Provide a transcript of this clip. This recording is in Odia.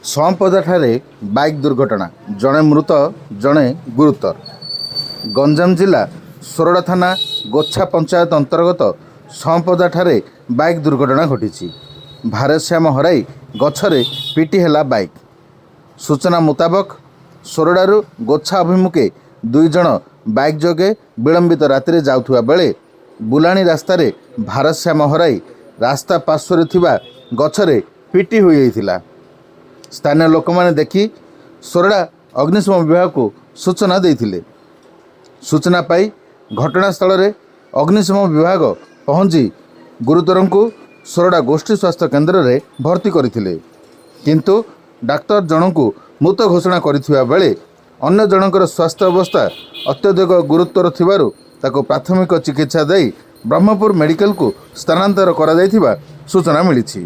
ସଂପଦାଠାରେ ବାଇକ୍ ଦୁର୍ଘଟଣା, ଜଣେ ମୃତ ଜଣେ ଗୁରୁତର। ଗଞ୍ଜାମ ଜିଲ୍ଲା ସୋରଡ଼ା ଥାନା ଗୋଛା ପଞ୍ଚାୟତ ଅନ୍ତର୍ଗତ ସଂପଦାଠାରେ ବାଇକ୍ ଦୁର୍ଘଟଣା ଘଟିଛି। ଭାରସାମ୍ୟ ହରାଇ ଗଛରେ ପିଟି ହେଲା ବାଇକ୍। ସୂଚନା ମୁତାବକ ସୋରଡ଼ାରୁ ଗୋଛା ଅଭିମୁଖେ ଦୁଇ ଜଣ ବାଇକ୍ ଯୋଗେ ବିଳମ୍ବିତ ରାତିରେ ଯାଉଥିବା ବେଳେ ବୁଲାଣି ରାସ୍ତାରେ ଭାରସାମ୍ୟ ହରାଇ ରାସ୍ତା ପାର୍ଶ୍ୱରେ ଥିବା ଗଛରେ ପିଟି ହୋଇଯାଇଥିଲା। ସ୍ଥାନୀୟ ଲୋକମାନେ ଦେଖି ସୋରଡ଼ା ଅଗ୍ନିଶମ ବିଭାଗକୁ ସୂଚନା ଦେଇଥିଲେ। ସୂଚନା ପାଇ ଘଟଣାସ୍ଥଳରେ ଅଗ୍ନିଶମ ବିଭାଗ ପହଞ୍ଚି ଗୁରୁତରଙ୍କୁ ସୋରଡ଼ା ଗୋଷ୍ଠୀ ସ୍ୱାସ୍ଥ୍ୟ କେନ୍ଦ୍ରରେ ଭର୍ତ୍ତି କରିଥିଲେ, କିନ୍ତୁ ଡାକ୍ତର ଜଣଙ୍କୁ ମୃତ ଘୋଷଣା କରିଥିବା ବେଳେ ଅନ୍ୟ ଜଣଙ୍କର ସ୍ୱାସ୍ଥ୍ୟ ଅବସ୍ଥା ଅତ୍ୟଧିକ ଗୁରୁତର ଥିବାରୁ ତାକୁ ପ୍ରାଥମିକ ଚିକିତ୍ସା ଦେଇ ବ୍ରହ୍ମପୁର ମେଡିକାଲକୁ ସ୍ଥାନାନ୍ତର କରାଯାଇଥିବା ସୂଚନା ମିଳିଛି।